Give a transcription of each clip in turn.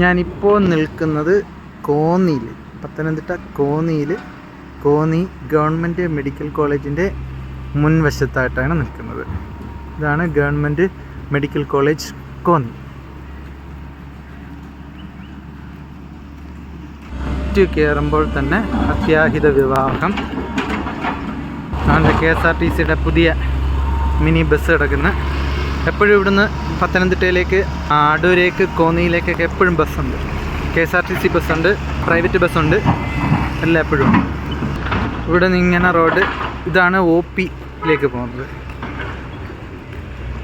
ഞാനിപ്പോൾ നിൽക്കുന്നത് കോന്നിയിൽ, പത്തനംതിട്ട കോന്നിയിൽ, കോന്നി ഗവൺമെൻറ് മെഡിക്കൽ കോളേജിൻ്റെ മുൻവശത്തായിട്ടാണ് നിൽക്കുന്നത്. ഇതാണ് ഗവൺമെൻറ് മെഡിക്കൽ കോളേജ് കോന്നി. കയറുമ്പോൾ തന്നെ അത്യാഹിത വിഭാഗം അതുകൊണ്ട് KSRTCയുടെ പുതിയ മിനി ബസ് കിടക്കുന്ന. എപ്പോഴും ഇവിടുന്ന് പത്തനംതിട്ടയിലേക്ക്, അടൂരേക്ക്, കോന്നിയിലേക്കൊക്കെ എപ്പോഴും ബസ്സുണ്ട്. KSRTC ബസ്സുണ്ട്, പ്രൈവറ്റ് ബസ്സുണ്ട്, എല്ലാം എപ്പോഴും. ഇവിടെ നിന്ന് ഇങ്ങനെ റോഡ്, ഇതാണ് OPയിലേക്ക് പോകുന്നത്.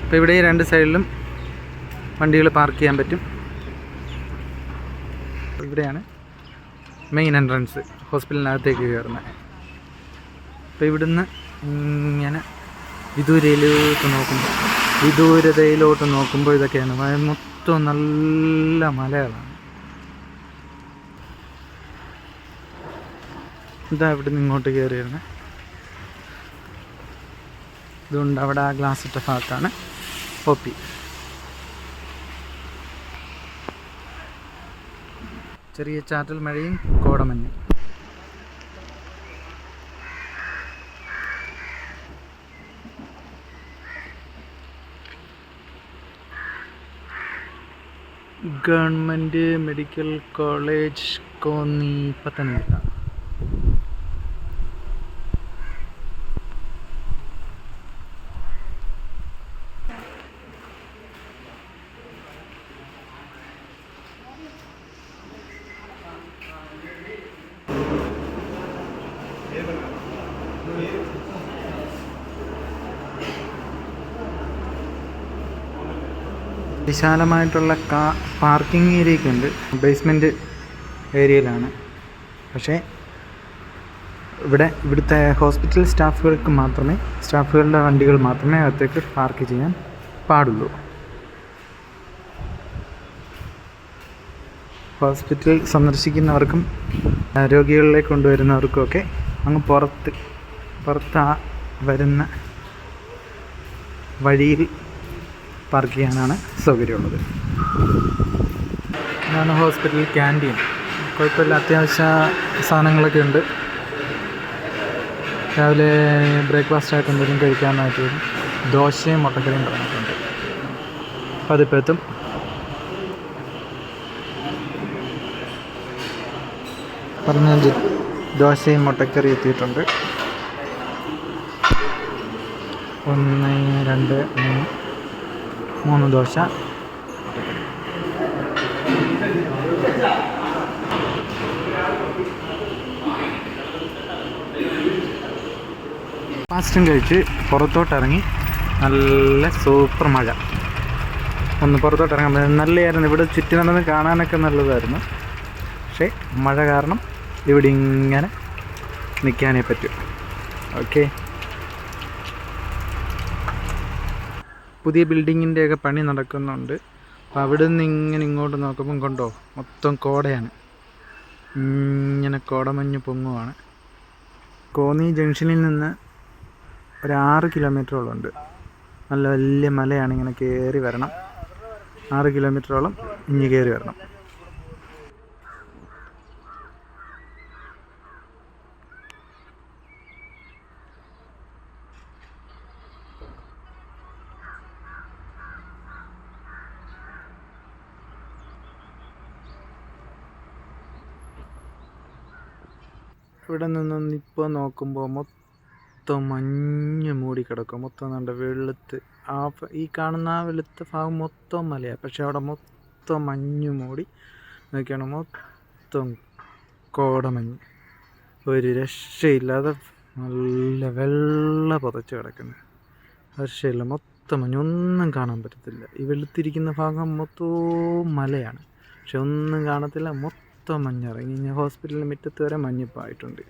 അപ്പോൾ ഇവിടെ ഈ രണ്ട് സൈഡിലും വണ്ടികൾ പാർക്ക് ചെയ്യാൻ പറ്റും. ഇവിടെയാണ് മെയിൻ എൻട്രൻസ്, ഹോസ്പിറ്റലിനകത്തേക്ക് കയറുന്നത്. അപ്പോൾ ഇവിടുന്ന് ഇങ്ങനെ വിദൂരതയിലോട്ട് നോക്കുമ്പോൾ ഇതൊക്കെയാണ് മൊത്തം നല്ല മലകളാണ്. ഇതാ ഇവിടുന്ന് ഇങ്ങോട്ട് കയറി വരുന്നത്. ഇതുകൊണ്ട് അവിടെ ആ ഗ്ലാസ് ഇട്ട ഭാഗത്താണ് OP. ചെറിയ ചാറ്റൽ മഴയും കോടമഞ്ഞും. Government medical college Konni, Pathanamthitta. വിശാലമായിട്ടുള്ള പാർക്കിംഗ് ഏരിയയൊക്കെ ഉണ്ട്. ബേസ്മെൻറ്റ് ഏരിയയിലാണ്. പക്ഷേ ഇവിടുത്തെ ഹോസ്പിറ്റൽ സ്റ്റാഫുകളുടെ വണ്ടികൾ മാത്രമേ അകത്തേക്ക് പാർക്ക് ചെയ്യാൻ പാടുള്ളൂ. ഹോസ്പിറ്റൽ സന്ദർശിക്കുന്നവർക്കും രോഗികളിലേക്ക് കൊണ്ടുവരുന്നവർക്കുമൊക്കെ അങ്ങ് പുറത്ത് വരുന്ന വഴിയിൽ പാർക്ക് ചെയ്യാനാണ് സൗകര്യമുള്ളത്. ഇതാണ് ഹോസ്പിറ്റൽ ക്യാൻറ്റീൻ. കുഴപ്പമില്ല, അത്യാവശ്യ സാധനങ്ങളൊക്കെ ഉണ്ട്. രാവിലെ ബ്രേക്ക്ഫാസ്റ്റായിട്ട് എന്തെങ്കിലും കഴിക്കാനായിട്ട് ദോശയും മുട്ടക്കറിയും പറഞ്ഞിട്ടുണ്ട്. അപ്പോൾ അതിപ്പോൾ എത്തും. ദോശയും മുട്ടക്കറി എത്തിയിട്ടുണ്ട്. 1 2 3 ദോശ. ഫാസ്റ്റും കഴിച്ച് പുറത്തോട്ടിറങ്ങി. നല്ല സൂപ്പർ മഴ. ഒന്ന് പുറത്തോട്ടിറങ്ങാൻ നല്ലതായിരുന്നു. ഇവിടെ ചുറ്റി നടന്ന് കാണാനൊക്കെ നല്ലതായിരുന്നു. പക്ഷേ മഴ കാരണം ഇവിടെ ഇങ്ങനെ നിൽക്കാനേ പറ്റും. ഓക്കെ. പുതിയ ബിൽഡിങ്ങിൻ്റെയൊക്കെ പണി നടക്കുന്നുണ്ട്. അപ്പോൾ അവിടെ നിന്ന് ഇങ്ങനെ ഇങ്ങോട്ട് നോക്കുമ്പം കൊണ്ടോ മൊത്തം കോടയാണ്. ഇങ്ങനെ കോടമഞ്ഞ് പൊങ്ങുവാണ്. കോന്നി ജംഗ്ഷനിൽ നിന്ന് ഒരു 6 കിലോമീറ്ററോളം ഉണ്ട്. നല്ല വലിയ മലയാണ്. ഇങ്ങനെ കയറി വരണം. 6 കിലോമീറ്ററോളം ഇഞ്ഞ് കയറി വരണം. ഇവിടെ നിന്ന് ഇപ്പോൾ നോക്കുമ്പോൾ മൊത്തം മഞ്ഞ് മൂടി കിടക്കും. മൊത്തം നല്ല വെളുത്ത്, ഈ കാണുന്ന ആ വെളുത്ത ഭാഗം മൊത്തം മലയാണ്. പക്ഷെ അവിടെ മൊത്തം മഞ്ഞ് മൂടി നോക്കിയാണ്. മൊത്തം കോടമഞ്ഞ്, ഒരു രക്ഷയില്ലാതെ നല്ല വെള്ള പുതച്ച് കിടക്കുന്നു. രക്ഷയില്ല, മൊത്തം മഞ്ഞ്, ഒന്നും കാണാൻ പറ്റത്തില്ല. ഈ വെളുത്തിരിക്കുന്ന ഭാഗം മൊത്തവും മലയാണ്. പക്ഷെ ഒന്നും കാണത്തില്ല. മൊത്തം മഞ്ഞിറങ്ങി. ഹോസ്പിറ്റലിന് മുറ്റത്ത് വരെ മഞ്ഞിപ്പായിട്ടുണ്ട്.